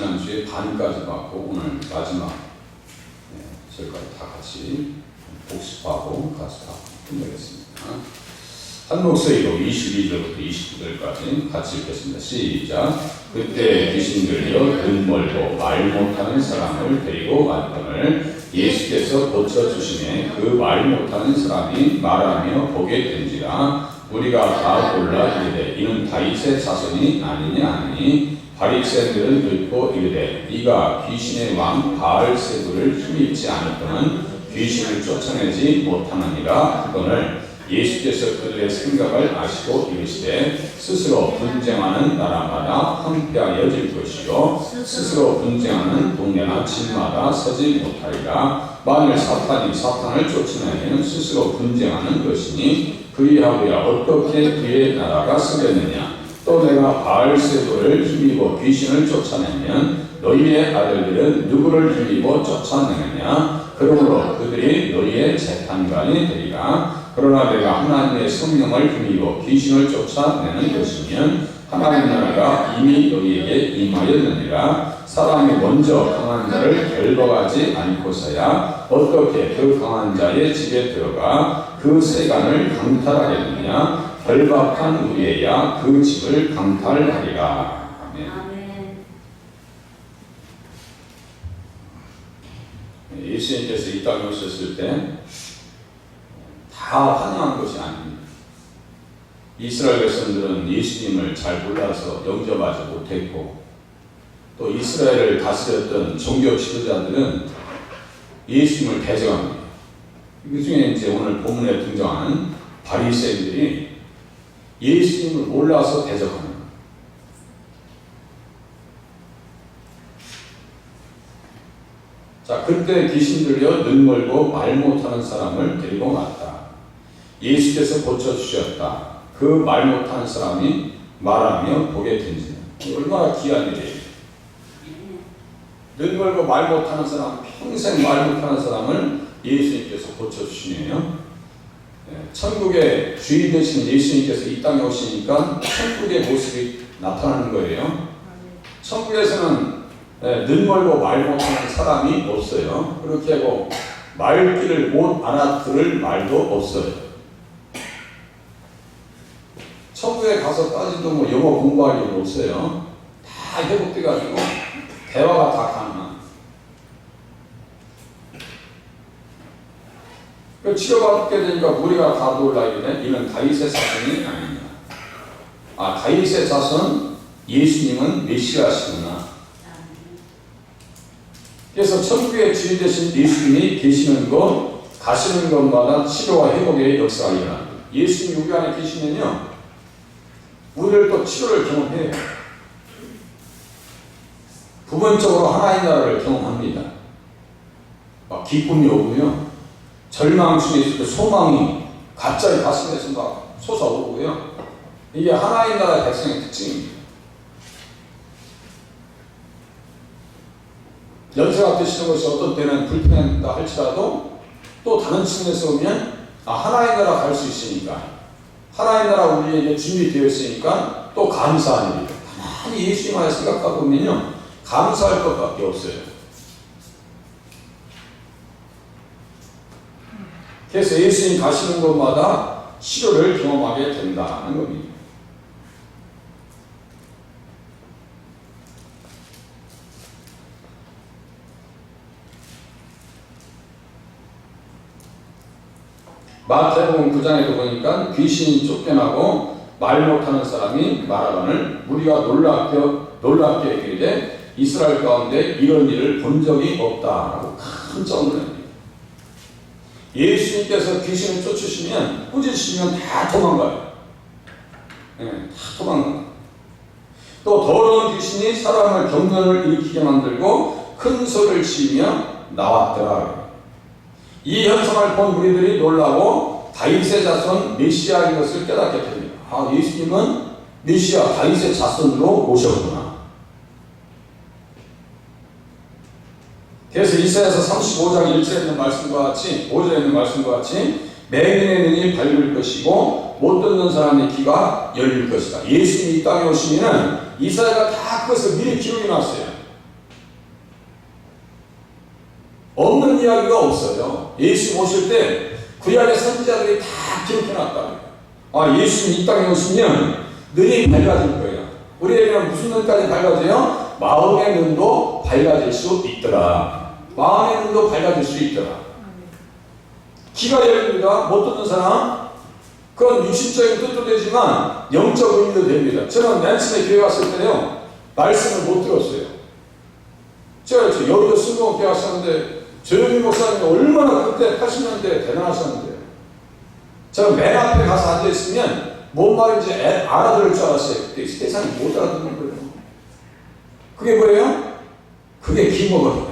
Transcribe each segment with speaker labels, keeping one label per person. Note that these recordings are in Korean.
Speaker 1: 지난주에 반까지 받고 오늘 마지막 절까지 다 같이 복습하고 같이 다 끝내겠습니다. 한 목소리로 22절부터 29절까지 같이 읽겠습니다. 시작. 그때 귀신 들려 눈 멀고 말 못하는 사람을 데리고 왔거늘 예수께서 고쳐주시매 그 말 못하는 사람이 말하며 보게 된지라. 우리가 다 골라 이르되 이는 다윗의 자손이 아니냐 하니 바리새인들은 듣고 이르되 네가 귀신의 왕 바알세불을 힘입지 않았거는 귀신을 쫓아내지 못하느니라 하거늘 예수께서 그들의 생각을 아시고 이르시되 스스로 분쟁하는 나라마다 황폐하여질 것이요 스스로 분쟁하는 동네나 집마다 서지 못하리라. 만일 사탄이 사탄을 쫓아내면 스스로 분쟁하는 것이니 그리하고야 어떻게 그의 나라가 서겠느냐. 또 내가 바알세불을 힘입어 귀신을 쫓아내면 너희의 아들들은 누구를 힘입어 쫓아내느냐. 그러므로 그들이 너희의 재판관이 되리라. 그러나 내가 하나님의 성령을 힘입어 귀신을 쫓아내는 것이면 하나님 나라가 이미 너희에게 임하였느니라. 사람이 먼저 강한 자를 결박하지 않고서야 어떻게 그 강한 자의 집에 들어가 그 세간을 강탈하겠느냐. 결박한 후에야 그 집을 강탈하리라. 아멘. 예수님께서 이 땅에 오셨을 때 다 환영한 것이 아닙니다. 이스라엘 백성들은 예수님을 잘 몰라서 영접하지 못했고, 또 이스라엘을 다스렸던 종교 지도자들은 예수님을 대적합니다. 그 중에 이제 오늘 본문에 등장하는 바리새인들이 예수님을 몰라서 대적하는 거예요. 자, 그때 귀신 들려 눈 멀고 말 못하는 사람을 데리고 왔다. 예수께서 고쳐주셨다. 그 말 못하는 사람이 말하며 보게 된지는 얼마나 귀한 일이에요. 눈 멀고 말 못하는 사람, 평생 말 못하는 사람을 예수님께서 고쳐주시네요. 천국의 주인 되신 예수님께서 이 땅에 오시니까 천국의 모습이 나타나는 거예요. 천국에서는 눈 멀고 말 못하는 사람이 없어요. 그렇게 하고 말귀를 못 알아들을 말도 없어요. 천국에 가서 따지도 뭐 영어 공부할 일은 없어요. 다 회복돼가지고 대화가 다 가능한. 치료받게 되니까 우리가 다 놀라 이르네. 이는 다윗의 자손이 아니냐. 아, 다윗의 자손 예수님은 메시아시구나. 그래서 천국의 주인 되신 예수님이 계시는 것, 가시는 것마다 치료와 회복의 역사가 일어납니다. 예수님이 우리 안에 계시면요, 우리를 또 치료를 경험해요. 부분적으로 하나의 나라를 경험합니다. 막 기쁨이 오고요, 절망 중에 있을 때 소망이 갑자기 가슴에서 막 솟아오르고요. 이게 하나의 나라의 백성의 특징입니다. 연세가 되시는 것이 어떤 때는 불편하다 할지라도 또 다른 측면에서 보면 하나의 나라 갈 수 있으니까, 하나의 나라 우리에게 준비되어 있으니까 또 감사한 일이에요. 가만히 예수님을 생각하고 보면요, 감사할 것밖에 없어요. 그래서 예수님 가시는 곳마다 치료를 경험하게 된다는 겁니다. 마태복음 9장에도 보니까 귀신이 쫓겨나고 말 못하는 사람이 말하거늘 우리가 놀랍게 이르되 이스라엘 가운데 이런 일을 본 적이 없다라고 깜짝 놀랍니다. 예수님께서 귀신을 쫓으시면, 꾸짖으시면 다 도망가요. 다 도망가요. 또 더러운 귀신이 사람을 경련을 일으키게 만들고 큰 소리를 치며 나왔더라. 이 현상을 본 우리들이 놀라고 다윗의 자손 메시아인 것을 깨닫게 됩니다. 아, 예수님은 메시아 다윗의 자손으로 오셨구나. 그래서 이사야서 35장 1절에 있는 말씀과 같이, 5절에 있는 말씀과 같이 맹인의 눈이 밝을 것이고 못 듣는 사람의 귀가 열릴 것이다. 예수님이 이 땅에 오시면 이사야가 다 그것을 미리 기록해 놨어요. 없는 이야기가 없어요. 예수님 오실 때 구약의 선지자들이 다 기록해놨다. 아, 예수님 이 땅에 오시면 눈이 밝아질 거예요. 우리에게는 무슨 눈까지 밝아져요? 마음의 눈도 밝아질 수 있더라. 마음의 눈도 밝아질 수 있더라. 귀가 열립니다. 못 듣는 사람? 그건 육신적인 뜻도 되지만 영적 의미도 됩니다. 저는 맨 처음에 교회 왔을 때요, 말씀을 못 들었어요. 제가 여의도 순복음교회 왔었는데 조영희 목사님이 얼마나 그때 80년대 대단하셨는데요. 저는 맨 앞에 가서 앉아있으면 뭔 말인지 알아들을 줄 알았어요. 그때 세상이 못 알아듣는 거예요. 그게 뭐예요? 그게 기모거든요.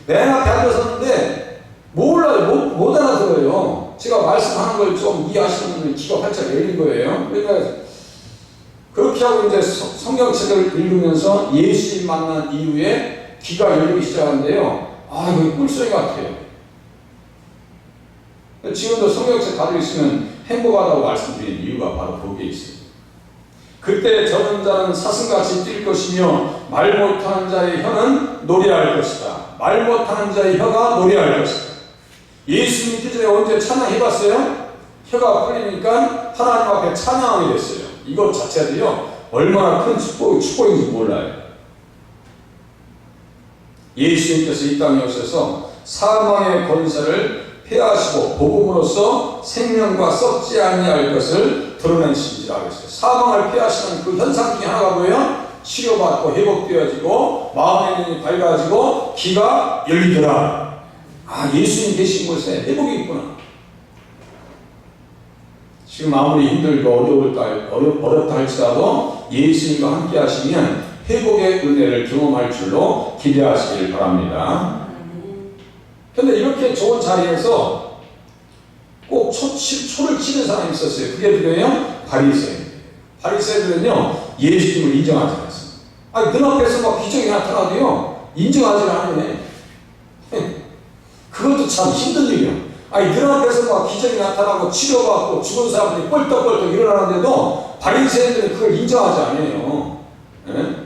Speaker 1: 맨 앞에 앉아섰는데 몰라요. 못 알아들어요. 제가 말씀하는 걸 좀 이해하시는 분이 귀가 활짝 열린 거예요. 그러니까 그렇게 하고 이제 성경책을 읽으면서 예수님 만난 이후에 귀가 열리기 시작하는데요. 아, 이거 꿀소리 같아요. 지금도 성경책 가지고 있으면 행복하다고 말씀드린 이유가 바로 거기에 있어요. 그때 저는 자는 사슴같이 뛸 것이며 말 못하는 자의 혀는 노래할 것이다. 말 못하는 자의 혀가 노래할 것이다. 예수 믿기 전에 언제 찬양해봤어요? 혀가 풀리니까 하나님 앞에 찬양하게 됐어요. 이것 자체도요, 얼마나 큰 축복인지 몰라요. 예수님께서 이 땅에 오셔서 사망의 권세를 폐하시고 복음으로써 생명과 썩지 아니할 것을 드러내신지라 그랬어요. 사망을 폐하시는 그 현상 중에 하나가 뭐예요? 치료받고 회복되어지고 마음의 눈이 밝아지고 귀가 열리더라. 아, 예수님 계신 곳에 회복이 있구나. 지금 아무리 힘들고 어렵다 할지라도 예수님과 함께 하시면 회복의 은혜를 경험할 줄로 기대하시길 바랍니다. 근데 이렇게 좋은 자리에서 꼭 초를 치는 사람이 있었어요. 그게 누구예요? 바리새인이에요. 바리새인들은요, 예수님을 인정하지 않았어요. 아니, 눈앞에서 막 기적이 나타나도요, 인정하지 않으네. 그것도 참 힘든 일이에요. 아니, 눈앞에서 막 기적이 나타나고 치료받고 죽은 사람들이 뻘떡뻘떡 일어나는데도 바리새인들은 그걸 인정하지 않아요. 네?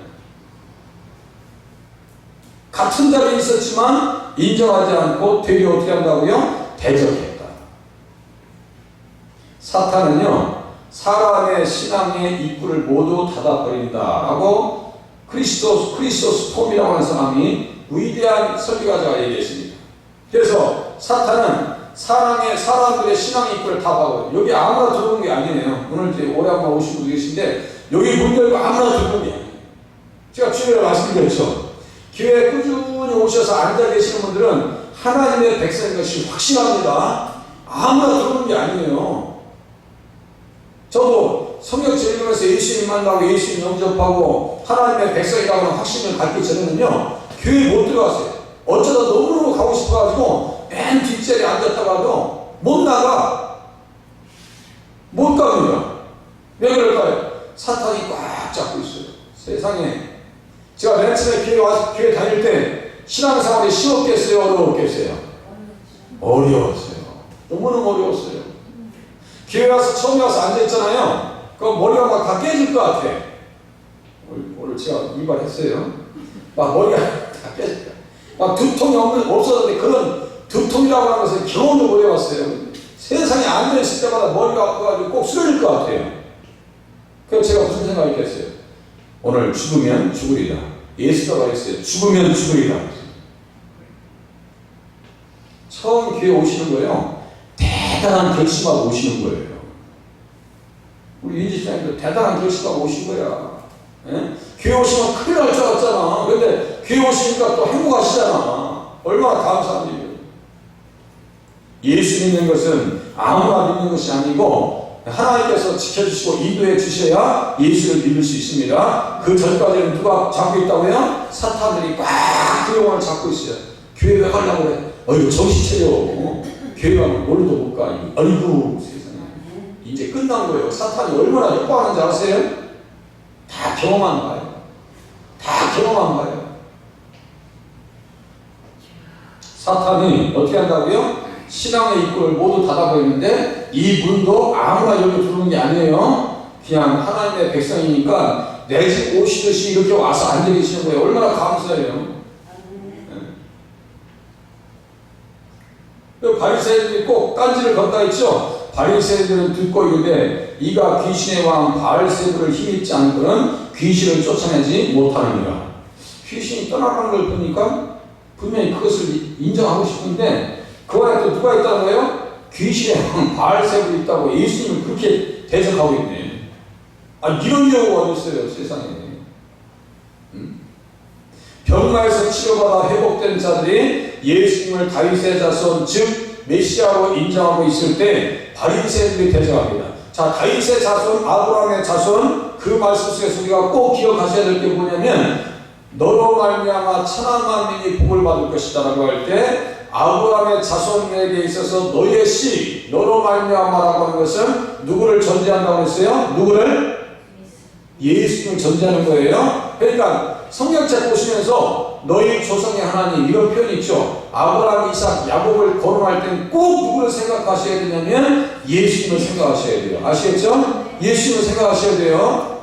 Speaker 1: 같은 자리에 있었지만 인정하지 않고 되려 어떻게 한다고요? 대적했다. 사탄은요, 사람의 신앙의 입구를 모두 닫아버린다라고 크리스토스 톰이라고 하는 사람이 위대한 설교가자가 얘기했습니다. 그래서 사탄은 사람들의 신앙의 입구를 닫아버려요. 여기 아무나 들어오는 게 아니에요. 오늘 이제 올해 한번 오신 분 계신데 여기 문 열고 아무나 들어오는 게 아니에요. 제가 주일에 말씀드렸죠. 교회에 꾸준히 오셔서 앉아 계시는 분들은 하나님의 백성인 것이 확실합니다. 아무나 들어오는 게 아니에요. 저도 성경책 읽으면서 예수님 만나고 예수님 영접하고 하나님의 백성이라고 하는 확신을 갖기 전에는요, 교회에 못 들어갔어요. 어쩌다 너무너무 가고 싶어가지고 맨 뒷자리에 앉았다가도 못 갑니다. 왜 그럴까요? 사탄이 꽉 잡고 있어요. 세상에. 제가 맨 처음에 교회 다닐 때 신앙생활이 쉬웠겠어요? 어려웠겠어요? 어려웠어요. 너무너무 어려웠어요. 교회 와서 처음에 와서 앉아있잖아요. 그럼 머리가 막 다 깨질 것 같아. 오늘 제가 이발했어요. 막 머리가 다 깨질 것 같아. 막 두통이 없었는데 그런 두통이라고 하는 것은 경험도 못 해봤어요. 세상에 앉아있을 때마다 머리가 아파가지고 꼭 쓰러질 것 같아요. 그래서 제가 무슨 생각했겠어요? 오늘 죽으면 죽으리라. 예수가 말했어요. 죽으면 죽으리라. 처음 교회 오시는 거예요. 대단한 결심하고 오시는 거예요. 우리 인지사님도 대단한 결심하고 오신 거야. 예? 교회 오시면 큰일 날 줄 알았잖아. 근데 교회 오시니까 또 행복하시잖아. 얼마나 감사한 일이에요. 예수 믿는 것은 아무나 믿는 것이 아니고 하나님께서 지켜주시고 인도해 주셔야 예수를 믿을 수 있습니다. 그 전까지는 누가 잡고 있다고요? 사탄들이 꽉 그 영혼을 잡고 있어요. 교회 왜 가려고 그래? 어이구 정신 차려. 교회 가면 오늘도 못 가. 아이고 세상에. 이제 끝난 거예요. 사탄이 얼마나 협박하는지 아세요? 다 경험한 거예요. 다 경험한 거예요. 사탄이 어떻게 한다고요? 신앙의 입구를 모두 닫아버리는데 이 문도 아무나 여기 들어오는 게 아니에요. 그냥 하나님의 백성이니까 내 집 오시듯이 이렇게 와서 앉아 계시는 거예요. 얼마나 감사해요. 바리새인들이 꼭 딴지를 건다 했죠. 바리새인들은 듣고 이르되 이가 귀신의 왕 바알세불을 힘입지 않고는 귀신을 쫓아내지 못하느니라. 귀신이 떠나가는 걸 보니까 분명히 그것을 인정하고 싶은데 그 안에 또 누가 있다는 거예요? 귀신의 왕 바알세불이 있다고 예수님을 그렇게 대적하고 있네. 이런 경우가 어디 있어요 세상에. 병마에서 치료받아 회복된 자들이 예수님을 다윗의 자손 즉 메시아로 인정하고 있을 때 바리새인들이 대적합니다. 자, 다윗의 자손, 아브라함의 자손, 그 말씀 속에서 우리가 꼭 기억하셔야 될 게 뭐냐면 너로 말미암아 천한 만민이 복을 받을 것이다 라고 할 때 아브라함의 자손에게 있어서 너의 씨, 너로 말미암아라고 하는 것은 누구를 전제한다고 했어요? 누구를? 예수님을 전제하는 거예요. 그러니까 성경책 보시면서 너희 조상의 하나님 이런 표현이 있죠. 아브라함, 이삭, 야곱을 거론할 때는 꼭 누구를 생각하셔야 되냐면 예수님을 생각하셔야 돼요. 아시겠죠? 예수님을 생각하셔야 돼요.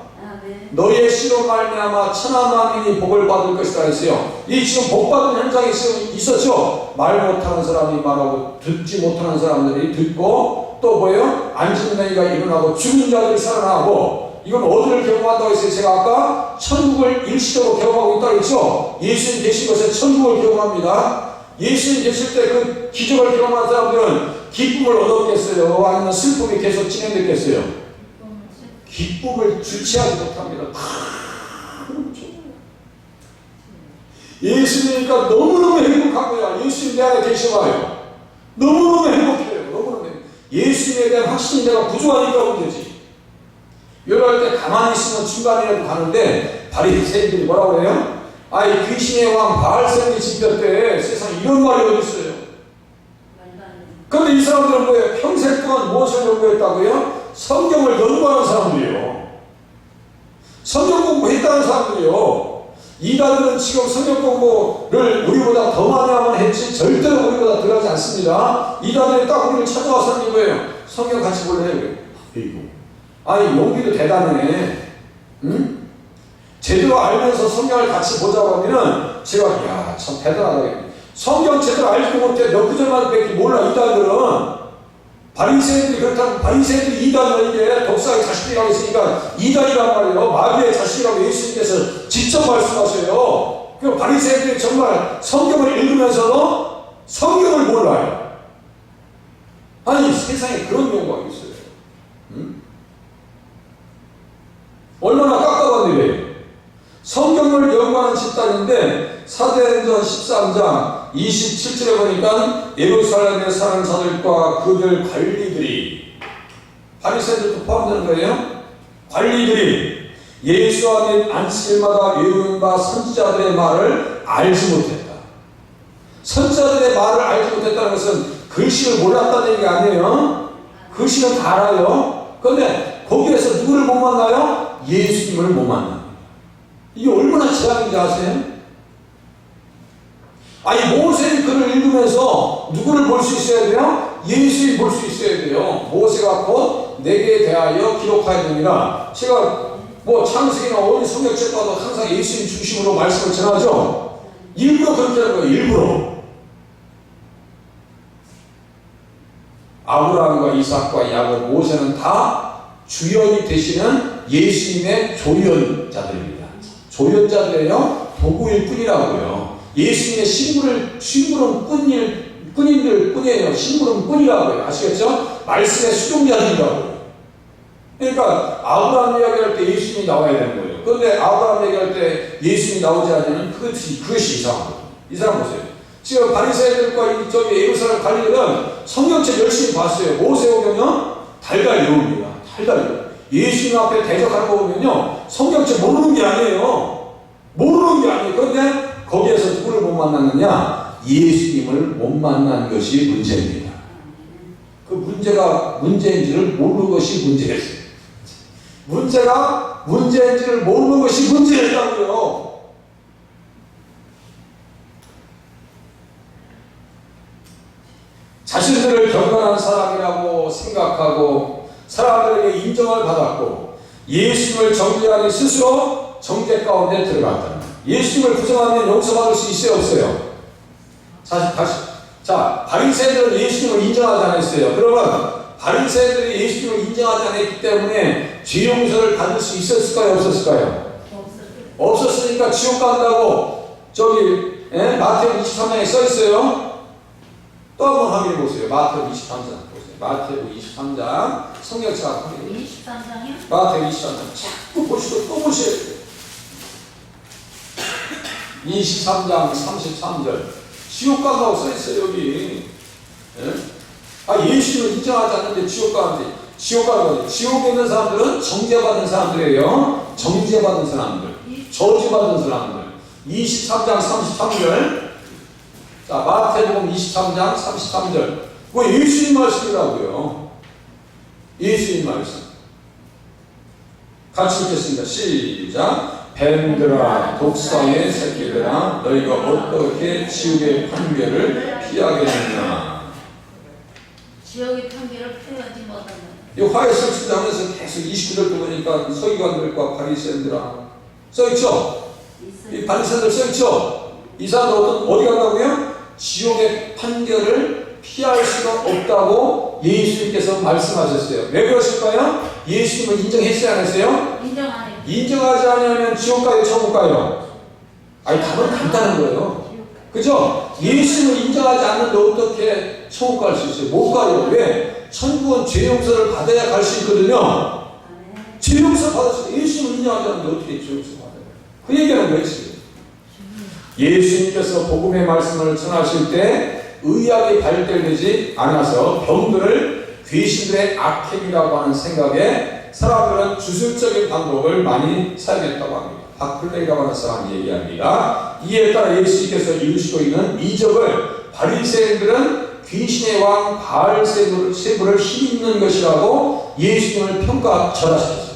Speaker 1: 너희의 씨로 말미암아 천하 만민이 복을 받을 것이다 했어요. 이 지금 복 받은 현장이 있었죠. 말 못하는 사람이 말하고 듣지 못하는 사람들이 듣고 또 뭐예요? 앉은 너희가 일어나고 죽은 자들이 살아나고 이건 어디를 경험한다고 했어요? 제가 아까 천국을 일시적으로 경험하고 있다고 했죠? 예수님 계신 곳에 천국을 경험합니다. 예수님 계실 때 그 기적을 경험한 사람들은 기쁨을 얻었겠어요? 아니면 슬픔이 계속 진행됐겠어요? 기쁨을 주체하지 못합니다. 예수님이니까 너무너무 행복한 거야. 예수님 내 안에 계셔봐요. 너무너무 행복해요. 너무너무 행복해요. 예수님에 대한 확신이 내가 부족하니까 문제지. 이럴 때 가만히 있으면 중간이라도 가는데 바리새인들이 뭐라고 해요? 귀신의 왕 바알세불이 집혔대. 세상에 이런 말이 어디 있어요? 그런데 이 사람들은 뭐예요? 평생 동안 무엇을 연구했다고요? 성경을 연구하는 사람들이에요. 성경 공부했다는 사람들이에요. 이단들은 지금 성경 공부를 우리보다 더 많이 하면 했지 절대로 우리보다 덜하지 않습니다. 이단들이 딱 우리를 찾아와서 하는 거예요. 성경 같이 볼래요? 용기도 대단해. 응? 제대로 알면서 성경을 같이 보자고 하면은 제가 참 대단하다. 성경 제대로 알지도 못해 몇 구절만 밖에 몰라. 이단들은 바리새인들이 그렇다고 바리새인들이 이단은 이게 독사의 자식이라고 했으니까 이단이란 말이에요. 마귀의 자식이라고 예수님께서 직접 말씀하셔요. 그 바리새인들이 정말 성경을 읽으면서도 성경을 몰라요. 세상에 그런 경우가 있어요. 응? 얼마나 깝깝한 일이에요. 성경을 연구하는 집단인데 사도행전 13장 27절에 보니까 예루살렘에 사는 자들과 그들 관리들이 바리새인들도 포함되는 거예요. 관리들이 예수와 및 안식일마다 외우는 바 선지자들의 말을 알지 못했다. 선지자들의 말을 알지 못했다는 것은 글씨를 몰랐다는 얘기가 아니에요. 글씨는 다 알아요. 그런데 거기에서 누구를 못 만나요? 예수님을 못 만납니다. 이게 얼마나 재앙인지 아세요? 모세의 글을 읽으면서 누구를 볼 수 있어야 돼요? 예수를 볼 수 있어야 돼요. 모세가 곧 내게 대하여 기록하였느니라. 제가 창세기나 어디 성경책 봐도 항상 예수님 중심으로 말씀을 전하죠. 일부러 그렇게 하는 거예요. 일부러. 아브라함과 이삭과 야곱, 모세는 다 주연이 되시는 예수님의 조연자들입니다. 조연자들이에요. 도구일 뿐이라고요. 예수님의 심물은 뿐인들 뿐이에요. 심물은 뿐이라고요. 아시겠죠? 말씀의 수종자들이라고요. 그러니까 아브라함 이야기할 때 예수님이 나와야 되는 거예요. 그런데 아브라함 얘기할 때 예수님이 나오지 않으면 그것이 이상한 거예요. 이 사람 보세요. 지금 바리새인들과 예루살렘 관리들은 성경책 열심히 봤어요. 모세오경은 달달 외웁니다. 달달 외워요. 예수님 앞에 대적하는 거 보면요, 성경책 모르는 게 아니에요. 모르는 게 아니에요. 그런데 거기에서 누구를 못 만났느냐? 예수님을 못 만난 것이 문제입니다. 그 문제가 문제인지를 모르는 것이 문제였어요. 문제가 문제인지를 모르는 것이 문제였다고요. 자신들을 경건한 사람이라고 생각하고 사람들에게 인정을 받았고 예수님을 정죄하니 스스로 정죄 가운데 들어갔다. 예수님을 부정하면 용서받을 수 있어요, 없어요? 다시 자, 바리새인들은 예수님을 인정하지 않았어요. 그러면 바리새인들이 예수님을 인정하지 않았기 때문에 죄 용서를 받을 수 있었을까요? 없었을까요? 없었으니까 지옥 간다고 저기 마태복음 23장에 써 있어요. 또 한번 확인해 보세요. 마태복음 23장 보세요. 마태복음 23장 성경책 확인해 보세요.
Speaker 2: 23장이요?
Speaker 1: 마태복음 23장 자꾸 보시고 또 보셔야 돼요. 23장 33절 지옥 간다고 써 있어요. 여기. 예수님을 인정하지 않는데 지옥 가는데 지옥 가는 거지. 지옥에 있는 사람들은 정죄받은 사람들이에요. 정죄받은 사람들, 저주받은 사람들. 23장 33절. 자, 마태복음 23장 33절. 그거 예수님 말씀이라고요. 예수님 말씀. 같이 읽겠습니다. 시작. 뱀들아, 독사의 새끼들아, 너희가 어떻게 지옥의 판결을 피하겠느냐.
Speaker 2: 지옥의 판결을 피하지 못한다.
Speaker 1: 이 화해설 주장하면서 계속 29절 보니까 서기관들과 바리새인들아 써있죠? 이 바리새인들 써있죠? 이 사람들 어디 간다고요? 지옥의 판결을 피할 수가 없다고 예수님께서 말씀하셨어요. 왜 그러실까요? 예수님을 인정했어요? 안 했어요?
Speaker 2: 인정 안 해요.
Speaker 1: 인정하지 않으면 지옥 가요? 천국 가요? 아니 답은 간단한 거예요. 그죠? 예수님을 인정하지 않는데 어떻게 천국 갈 수 있어요? 못 가요. 왜? 천국은 죄 용서를 받아야 갈 수 있거든요. 죄 용서 받았어요. 예수님을 인정하지 않는데 어떻게 죄 용서 받아요? 그 얘기하는 거예요 지금. 예수님께서 복음의 말씀을 전하실 때 의학이 발달되지 않아서 병들을 귀신들의 악행이라고 하는 생각에 사람들은 주술적인 방법을 많이 사용했다고 합니다. 박플레이라고 하는 사람이 얘기합니다. 이에 따라 예수님께서 이루시고 있는 이적을 바리새인들은 귀신의 왕 바알세불을 힘입는 것이라고 예수님을 전하셨어요.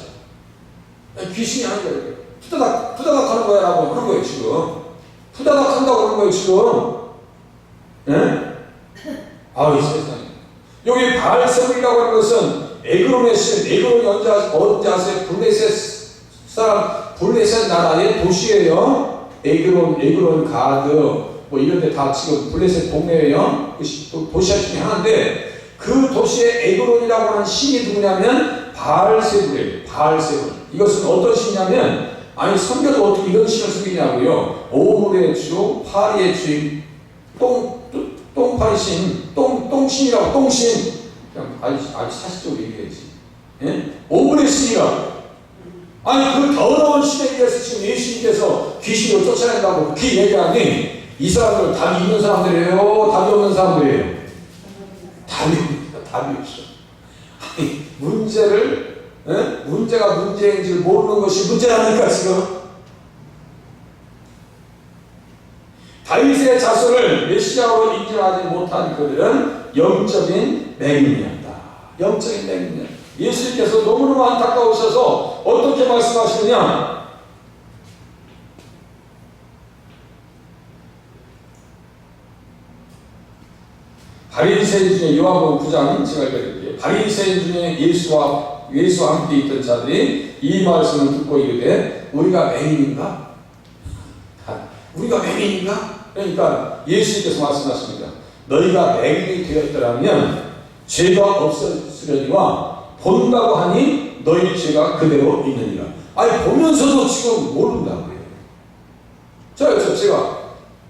Speaker 1: 귀신이 하는 거예요. 푸다닥 하는 거야 라고 하는 거예요 지금. 푸다닥 한다고 하는 거예요 지금. 이 세상에. 여기 바알세불이라고 하는 것은 에그론의 신, 에그론이 언제 아세요? 블레셋 나라의 도시예요. 에그론 가드 뭐 이런 데 다 지금 블레셋 동네예요. 도시화 중에 하나인데 그 도시의 에그론이라고 하는 신이 누구냐면 바알세불이에요. 바알세불. 이것은 어떤 신이냐면 성경도 어떻게 이런 신을 숨기냐고요. 오물의 주, 파리의 주인, 똥파리 신, 똥신이라고 똥신. 그냥 아주 사실적으로 얘기해야지. 오물의 신이라고. 그 더러운 신에 대해서 지금 예수님께서 귀신을 쫓아낸다고 그렇게 얘기하니 이 사람들 답이 있는 사람들이에요? 답이 없는 사람들이에요? 답이 없어. 문제가 문제인지를 모르는 것이 문제라니까 지금. 다윗의 자손을 메시아로 인정하지 못한 그들은 영적인 맹인이었다. 영적인 맹인이었다. 예수님께서 너무너무 안타까우셔서 어떻게 말씀하시느냐? 바리새인 중에 요한복음 9장 제가 읽어드릴게요. 바리새인 중에 예수와 함께 있던 자들이 이 말씀을 듣고 이르되 우리가 맹인인가? 우리가 맹인인가? 그러니까 예수님께서 말씀하십니다. 너희가 맹인이 되었더라면 죄가 없었으려니와 본다고 하니 너희 죄가 그대로 있느니라. 보면서도 지금 모른다고요. 제가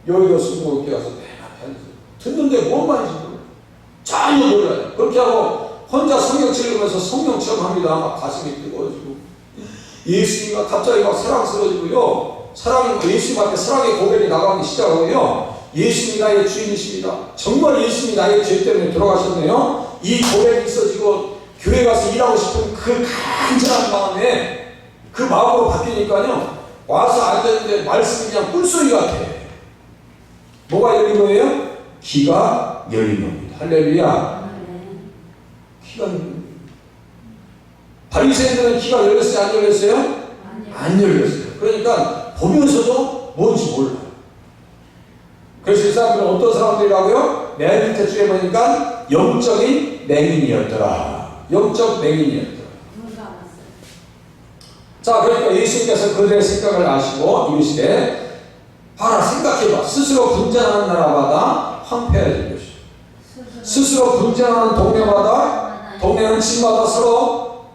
Speaker 1: 여의도 수목교회 가서 맨 앞에 앉아서 듣는데 뭔 말인지 몰라요. 전혀 몰라요. 그렇게 하고 혼자 성경 읽으면서 성경 체험합니다. 막 가슴이 뜨거워지고 예수님이 갑자기 막 사랑스러워지고요. 예수님 앞에 사랑의 고백이 나가기 시작하고요. 예수님이 나의 주인이십니다. 정말 예수님이 나의 죄 때문에 돌아가셨네요. 이 고백이 있어지고 교회 가서 일하고 싶은 그 간절한 마음에 그 마음으로 바뀌니까요. 와서 앉았는데 말씀이 그냥 꿀소리 같아. 뭐가 열린 거예요? 귀가 열린 겁니다. 할렐루야. 귀가 열린 겁니다. 바리새인들은 귀가 열렸어요? 안 열렸어요? 안 열렸어요. 그러니까 보면서도 뭔지 몰라요. 그래서 이 사람들은 어떤 사람들이라고요? 맨 밑에 줄에 보니까 영적인 맹인이었더라. 영적 맹인이었더라. 자, 그러니까 예수님께서 그들의 생각을 아시고 이르시되 봐라, 생각해봐. 스스로 분쟁하는 나라마다 황폐해질 것이다. 스스로 분쟁하는 동네는 집마다 서로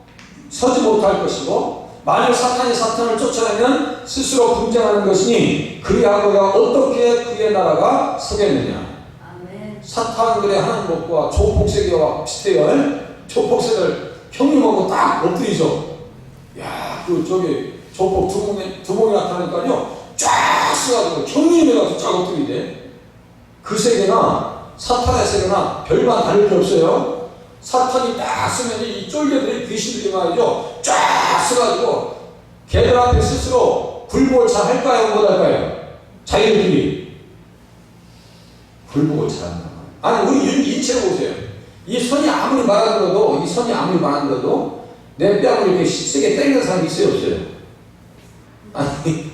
Speaker 1: 서지 못할 것이고, 만일 사탄이 사탄을 쫓아내면 스스로 분쟁하는 것이니 그리하고야 어떻게 그의 나라가 서겠느냐. 사탄들의 하는 것과 조폭세계와 비슷해요. 조폭세들 형님하고 딱 엎드리죠. 야, 조폭 두 몸이 나타나니까요, 쫙 써가지고 형님에 가서 쫙 엎드리대. 그 세계나 사탄의 세계나 별반 다를 게 없어요. 사탄이 딱 쓰면 이 쫄개들이 귀신들이 말이죠, 쫙 써가지고 걔들 앞에 스스로 굴복을 잘 할까요? 못할까요? 자기들끼리 굴복을 잘 한다. 아니, 우리 인체를 보세요. 이 손이 아무리 말하더라도, 내 뺨을 이렇게 세게 때리는 사람이 있어요, 없어요? 아니,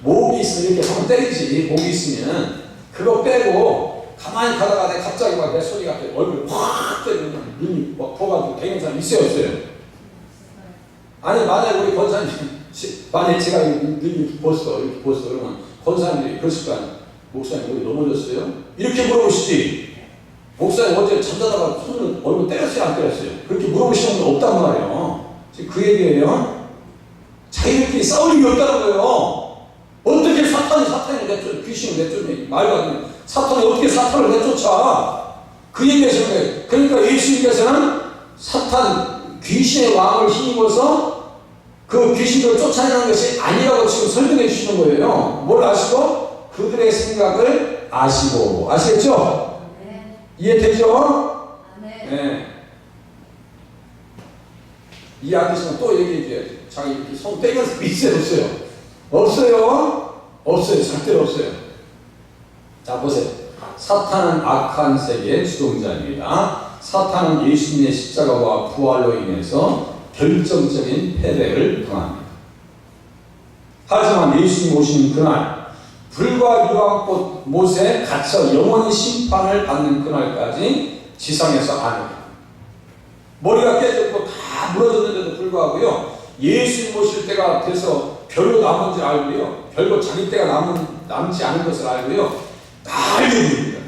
Speaker 1: 목이 있으면 이렇게 한번 때리지. 목이 있으면 그거 빼고 가만히 가다가 내가 갑자기 막 내 손이 갑자기 얼굴 확 때리면 눈이 막 부어가지고 되는 사람이 있어요, 없어요? 아니, 만약 우리 권사님, 만약 제가 눈이 부었어, 이렇게 부었어, 그러면 권사님들이 그랬을 거 아니에요. 목사님 여기 넘어졌어요? 이렇게 물어보시지. 목사님 어제 잠자다가 손을 얼굴 때렸어요, 안 때렸어요? 그렇게 물어보시는 분 없단 말이에요. 지금 그 얘기예요. 자기들끼리 싸울 일이 없다는 거예요. 어떻게 사탄을 내쫓, 귀신을 내쫓니? 말도 안 되는. 사탄이 어떻게 사탄을 내쫓아? 그 얘기하시는 거예요. 그러니까 예수님께서는 사탄, 귀신의 왕을 힘입어서 그 귀신을 쫓아내는 것이 아니라고 지금 설명해 주시는 거예요. 뭘 아시고? 그들의 생각을 아시고. 아시겠죠? 이해되죠? 네. 이해 안 되시면 또 얘기해 줘야지. 자기 이렇게 손 떼면서 있어요, 없어요? 없어요? 없어요. 절대로 없어요. 자, 보세요. 사탄은 악한 세계의 주동자입니다. 사탄은 예수님의 십자가와 부활로 인해서 결정적인 패배를 당합니다. 하지만 예수님 오신 그날, 불과 유황꽃 못에 갇혀 영원히 심판을 받는 그날까지 지상에서 안 해요. 머리가 깨졌고 다 무너졌는데도 불구하고요, 예수님 오실 때가 돼서 별로 남은 줄 알고요, 별로 자기 때가 남지 않은 것을 알고요, 난리입니다.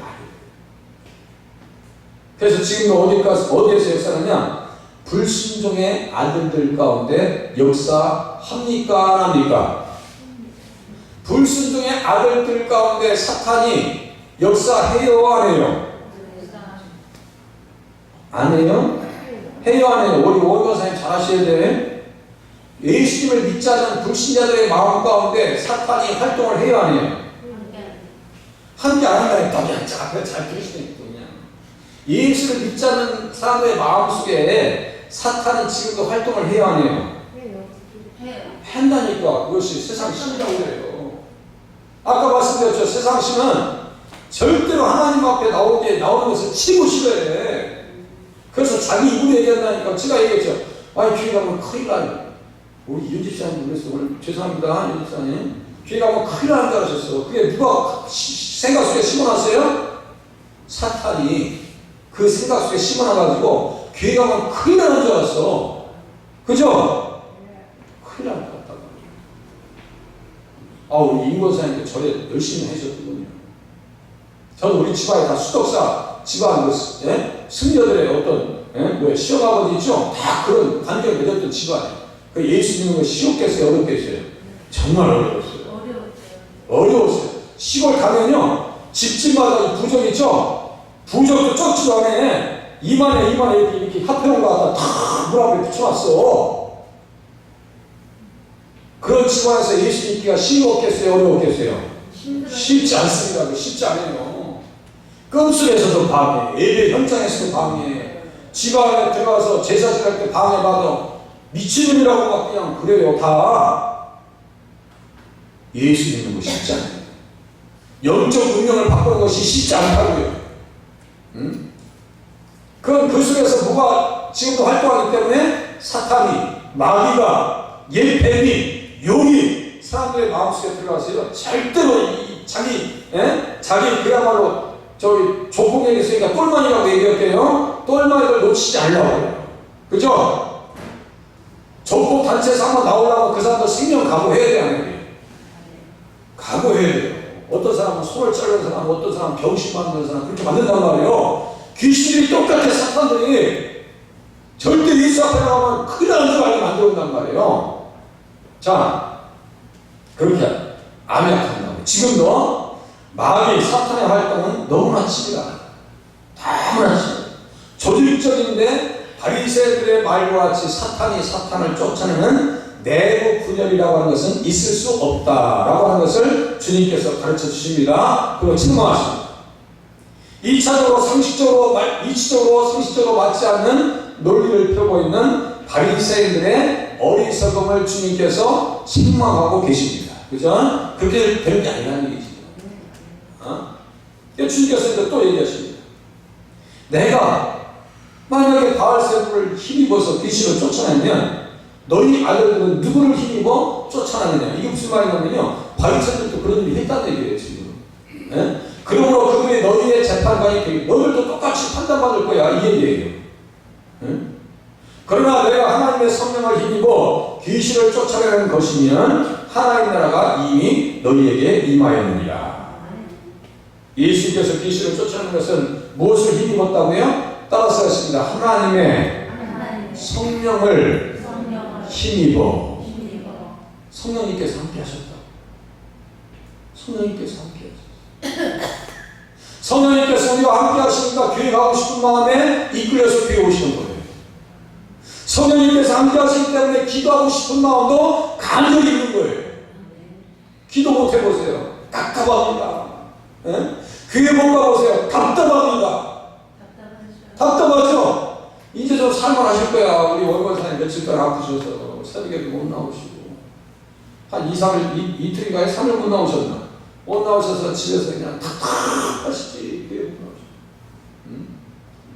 Speaker 1: 그래서 지금 어디에서 역사하느냐? 불순종의 아들들 가운데 역사합니까? 안 합니까? 불순종의 아들들 가운데 사탄이 역사해요, 안 해요? 안 해요? 해요, 안 해요? 우리 원교사님 잘 하셔야 돼. 예수님을 믿지 않는 불신자들의 마음 가운데 사탄이 활동을 해요, 안 해요? 함께 안 한다니까. 잘 들으시네. 예수를 믿지 않는 사람들의 마음 속에 사탄이 지금도 활동을 해요, 안 해요? 해요. 한다니까. 그것이 세상 신이라고 그래요. 아까 말씀드렸죠. 세상 신은 절대로 하나님 앞에 나오는 것을 치고 싫어해. 그래서 자기 입으로 얘기한다니까. 제가 얘기했죠. 아니, 교회 가면 큰일 나요. 우리 윤 집사님 그랬어. 오늘 죄송합니다, 윤 집사님. 교회 가면 큰일 나는 줄 알았었어. 그게 누가 생각 속에 심어놨어요? 사탄이 그 생각 속에 심어놔가지고 교회 가면 큰일 나는 줄 알았어. 그죠? 큰일 날 것 같다고. 우리 임권사님도 절에 열심히 하셨거든요. 저는 우리 집안에 다 수덕사 집안 승려들의 어떤 시어머니 있죠? 다 그런 관계를 맺었던 집안이에요. 그 예수 믿는 거 쉬웠겠어요? 어렵겠어요? 정말 어려웠어요. 어려웠어요. 시골 가면요, 집집마다 부적 있죠? 부적도 쩍지도 않아. 이만해 이렇게 합해놓은 거 갖다 다 물 앞에 붙여놨어. 그런 집안에서 예수 믿기가 쉬웠겠어요? 어려웠겠어요? 쉽지 않습니다. 쉽지 않아요. 끔술에서도 방해, 예배 현장에서도 방해, 집안에 들어가서 제사 지낼 때 방해받아. 미친놈이라고 막 그냥 그래요. 다 예수 믿는 거 쉽지 않아요. 영적 운명을 바꾸는 것이 쉽지 않다고요. 그건 그 속에서 뭐가 지금도 활동하기 때문에 사탄이, 마귀가, 뱀이, 용이 사람들의 마음속에 들어가서요, 절대로 자기 그야말로 조폭 얘기했으니까 똘마니라고 얘기할게요. 똘마니를 놓치지 않으려고 해요. 그죠? 조폭 단체에서 한번 나오려면 그 사람도 생명 각오해야 돼, 안 해야 돼? 각오해야 돼요. 어떤 사람은 손을 자르는 사람, 어떤 사람은 병신 만드는 사람, 그렇게 만든단 말이에요. 귀신들이 똑같아. 사탄들이 절대 예수 앞에 나가면 큰일 나는 줄 알고 만들어온단 말이에요. 자, 그렇게 암약한다고. 지금도 마귀 사탄의 활동은 너무나 심해요. 너무나 심해요. 조직적인데 바리새인들의 말과 같이 사탄이 사탄을 쫓아내는 내부 분열이라고 하는 것은 있을 수 없다라고 하는 것을 주님께서 가르쳐 주십니다. 그리고 증명하십니다. 2차적으로 상식적으로 이치적으로 상식적으로 맞지 않는 논리를 펴고 있는 바리새인들의 어리석음을 주님께서 책망하고 계십니다. 그죠? 그렇게 되는 게 아니라는 얘기죠. 주님께서 이제 또 얘기하십니다. 내가 만약에 바알세불을 힘입어서 귀신을 쫓아내면 너희 아들들은 누구를 힘입어 쫓아내느냐. 이게 무슨 말이냐면요, 바리새인들도 그런 일을 했다는 얘기예요 지금. 예? 그러므로 그분이 너희의 재판관이 되고 너희들도 똑같이 판단받을 거야, 이 얘기예요. 예? 그러나 내가 하나님의 성령을 힘입어 귀신을 쫓아내는 것이면 하나님 나라가 이미 너희에게 임하였느니라. 예수께서 귀신을 쫓아내는 것은 무엇을 힘입었다고요? 따라서 했습니다. 하나님의 성령을 힘입어. 성령님께서 함께 하셨다. 성령님께서 함께 하셨다. 성령님께서 우리와 함께 하시니까 교회 가고 싶은 마음에 이끌려서 교회 오시는 거예요. 성령님께서 함께 하시기 때문에 기도하고 싶은 마음도 간절히 있는 거예요. 기도 못 해보세요. 답답합니다. 예? 교회 못 가보세요. 답답합니다. 답답하죠? 이제 좀 살만하실 거야. 우리 월권사님 며칠 동안 아프셔서 새벽에도 못 나오시고 한 2, 3일, 이틀인가에 3일 못 나오셨나? 못 나오셔서 집에서 그냥 답답하시지. 교회 못 나오시고.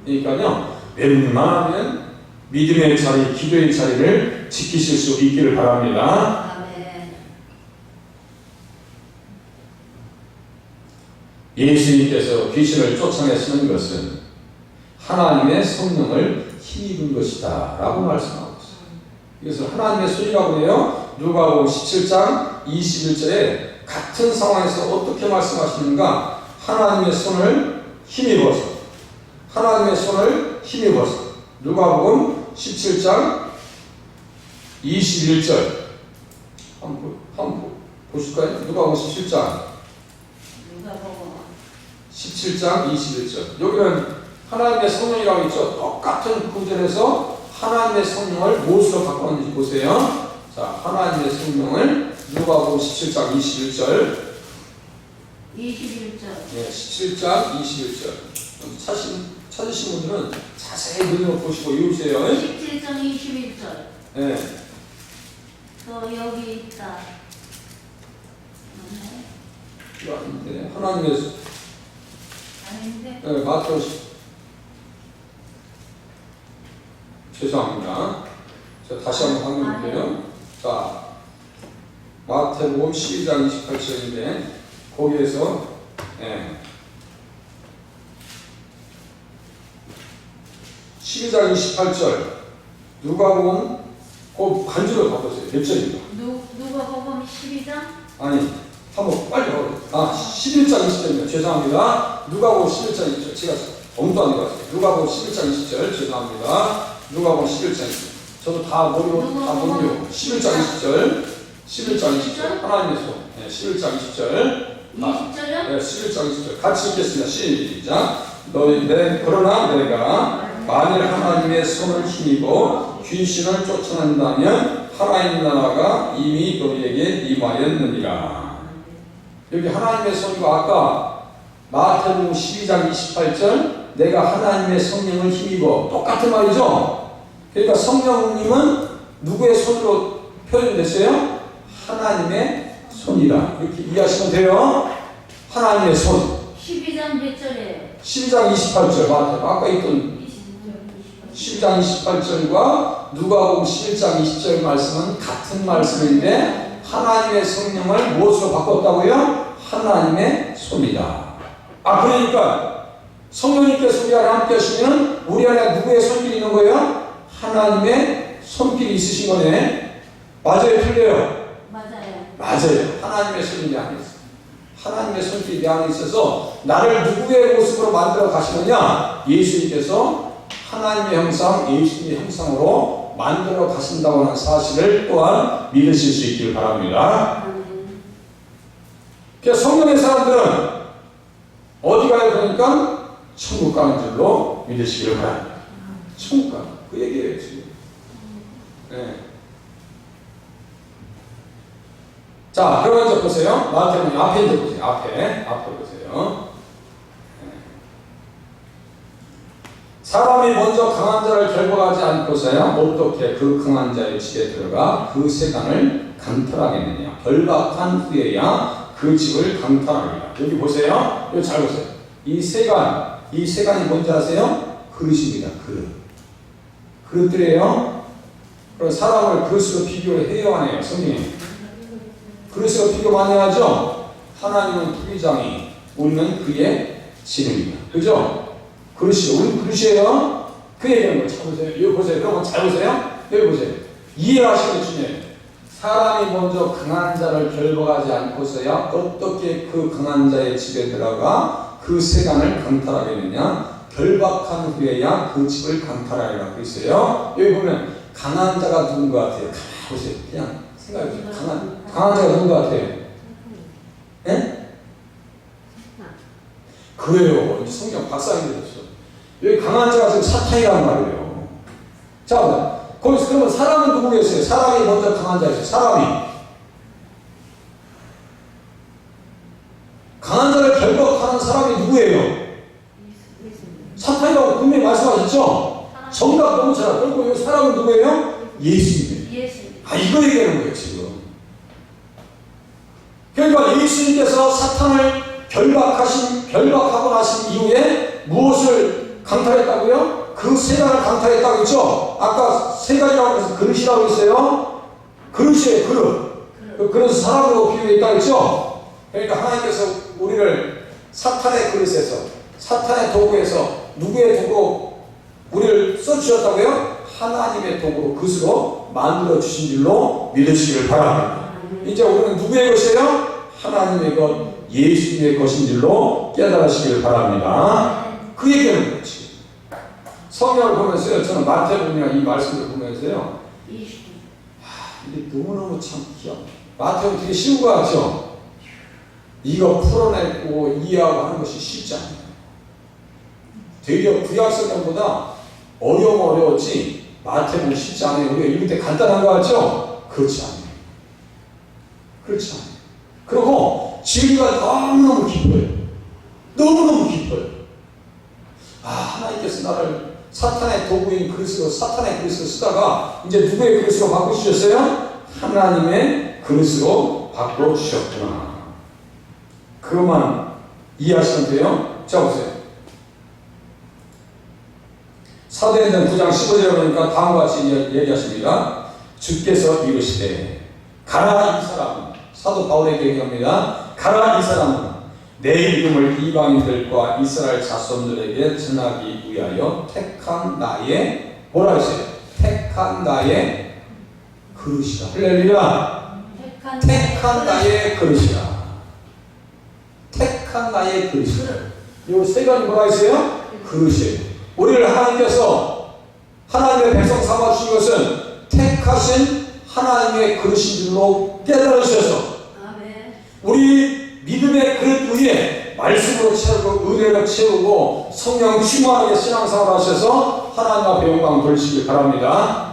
Speaker 1: 그러니까요, 웬만하면 믿음의 자리, 기도의 자리를 지키실 수 있기를 바랍니다.
Speaker 2: 아멘.
Speaker 1: 예수님께서 귀신을 쫓아내시는 것은 하나님의 성령을 힘입은 것이다 라고 말씀하고 있어요. 이것을 하나님의 손이라고 해요. 누가복음 17장 21절에 같은 상황에서 어떻게 말씀하시는가? 하나님의 손을 힘입어서, 하나님의 손을 힘입어서. 누가복음 17장 21절 한번 보실까요? 누가복음 17장 17장 21절. 여기는 하나님의 성령이라고 있죠. 똑같은 구절에서 하나님의 성령을 무엇으로 바꿨는지 보세요. 자, 하나님의 성령을 누가복음 17장 21절.
Speaker 2: 21절.
Speaker 1: 네, 17장 21절. 찾으신 분들은 자세히 눈으로 보시고 읽으세요.
Speaker 2: 17장 21절.
Speaker 1: 네.
Speaker 2: 또 여기 있다.
Speaker 1: 이거 아닌데 하나님의
Speaker 2: 아닌데?
Speaker 1: 네, 마태복음 죄송합니다. 자, 다시 한번 확인할게요. 자, 마태복음 12장 28절인데 거기에서 12장 28절 누가복음 그 반주를 바꿔주세요. 몇 절입니까?
Speaker 2: 누가복음 12장?
Speaker 1: 아니, 한번 빨리 바꿔주세요. 11장 20절입니다. 죄송합니다. 누가복음 11장 20절. 제가 엄도 안 읽었어요. 누가복음 11장 20절. 죄송합니다. 누가복음 11장 20절. 저도 다 머리로 다 모르요. 11장 20절. 11장 20절. 하나님의 손. 네, 11장 20절.
Speaker 2: 20절요?
Speaker 1: 네, 11장 20절. 같이 읽겠습니다. 시작. 그러나 내가 만일 하나님의 손을 힘입어 귀신을 쫓아낸다면 하나님 나라가 이미 너희에게 임하였느니라. 여기 하나님의 손이고 아까 마태복음 12장 28절 내가 하나님의 성령을 힘입어 똑같은 말이죠. 그러니까 성령님은 누구의 손으로 표현됐어요? 하나님의 손이다. 이렇게 이해하시면 돼요. 하나님의 손.
Speaker 2: 12장 몇 절이에요?
Speaker 1: 12장 28절 아까 있던 12장 28절과 누가복음 11장 20절 말씀은 같은 말씀인데 하나님의 성령을 무엇으로 바꿨다고요? 하나님의 손이다. 그러니까 성령님께서 우리 안에 함께 하시면 우리 안에 누구의 손길이 있는 거예요? 하나님의 손길이 있으신 거네. 맞아요? 틀려요?
Speaker 2: 맞아요.
Speaker 1: 맞아요. 하나님의 손이 안에 있어요. 하나님의 손길이 내 안에 있어서 나를 누구의 모습으로 만들어 가시느냐? 예수님께서 하나님의 형상, 예수님의 형상으로 만들어 가신다고 하는 사실을 또한 믿으실 수 있길 바랍니다. 그래서 성령의 사람들은 어디 가야 되니까 천국 가는 줄로 믿으시길 바랍니다. 천국 가는 그 얘기예요 지금. 네. 자, 그러면 이제 보세요. 마태복음 앞에 이제 보세요. 앞에 보세요. 사람이 먼저 강한 자를 결박하지 않고서야 어떻게 그 강한 자의 집에 들어가 그 세간을 강탈하겠느냐. 결박한 후에야 그 집을 강탈하리라. 여기 보세요. 여기 잘 보세요. 이 세간이 뭔지 아세요? 그릇입니다. 그릇들이에요. 그럼 사람을 그릇으로 비교를 해야 하네요. 성경이. 그릇으로 비교 많이 하죠? 하나님은 투기장이, 우리는 그의 지능이다. 그죠? 그릇이요. 우리 그릇이에요. 그 얘기하는 거 잘 보세요. 여기 보세요. 그럼 잘 보세요. 여기 보세요. 이해하시는 중에 사람이 먼저 강한 자를 결박하지 않고서야 어떻게 그 강한 자의 집에 들어가 그 세간을 강탈하겠느냐. 결박한 후에야 그 집을 강탈하리라 그랬어요. 여기 보면 강한 자가 누군 것 같아요? 보세요. 그냥 생각해보세요. 강한 자가 누군 것 같아요? 예? 그래요. 이 성경 박사님 되셨어. 여기 강한 자가 지금 사탄이란 말이에요. 자, 거기서 그러면 사람은 누구겠어요? 사람이 먼저 강한 자였어요. 사람이. 강한 자를 결박하는 사람이 누구예요? 사탄이라고 분명히 말씀하셨죠? 정답 너무 잘. 그리고 이 사람은 누구예요? 예수님이에요. 이거 얘기하는 거예요, 지금. 그러니까 예수님께서 사탄을 결박하고 나신 이후에 무엇을 강탈했다고요? 그 세간을 강탈했다고 했죠? 아까 세 가지라고 해서 그릇이라고 했어요? 그릇이에요, 그릇. 그릇을 사람으로 비유했다고 했죠? 그러니까 하나님께서 우리를 사탄의 그릇에서, 사탄의 도구에서 누구의 도구로 우리를 써주셨다고요? 하나님의 도구로 그릇으로 만들어 주신 줄로 믿으시길 바랍니다. 이제 우리는 누구의 것이에요? 하나님의 것, 예수님의 것인 줄로 깨달으시길 바랍니다. 그 얘기는 뭐지? 성경을 보면서요, 저는 마태복음이나 이 말씀을 보면서요, 이게 너무너무 참 귀여워. 마태복음 되게 쉬운 거 같죠? 이거 풀어내고 이해하고 하는 것이 쉽지 않아요. 되려 구약성경보다 어려웠지 마태복음 쉽지 않아요. 우리가 읽을 때 간단한 거 같죠? 그렇지 않아요. 그리고 진리가 너무너무 깊어요. 너무너무 깊어요. 하나님께서 나를 사탄의 도구인 그릇으로, 사탄의 그릇으로 쓰다가 이제 누구의 그릇으로 바꿔주셨어요? 하나님의 그릇으로 바꿔주셨구나. 그것만 이해하시면 돼요. 자, 보세요. 사도행전 9장 15절에 보니까 다음과 같이 얘기하십니다. 주께서 이르시되 가라 이 사람, 사도 바울에게 얘기합니다. 가라 이 사람은 내 이름을 이방인들과 이스라엘 자손들에게 전하기 위하여 택한 나의, 뭐라 했어요? 택한 나의 그릇이라. 할렐루야. 택한 나의 그릇이라. 택한 나의 그릇이라. 이 세 가지 뭐라 했어요? 그릇이에요. 우리를 하나님께서 하나님의 백성 삼아주신 것은 택하신 하나님의 그릇인 줄로 깨달으셔서 우리 믿음의 그릇 위에 말씀으로 채우고 은혜로 채우고 성령 충만하게 신앙생활 하셔서 하나님 앞에 영광 돌리시길 바랍니다.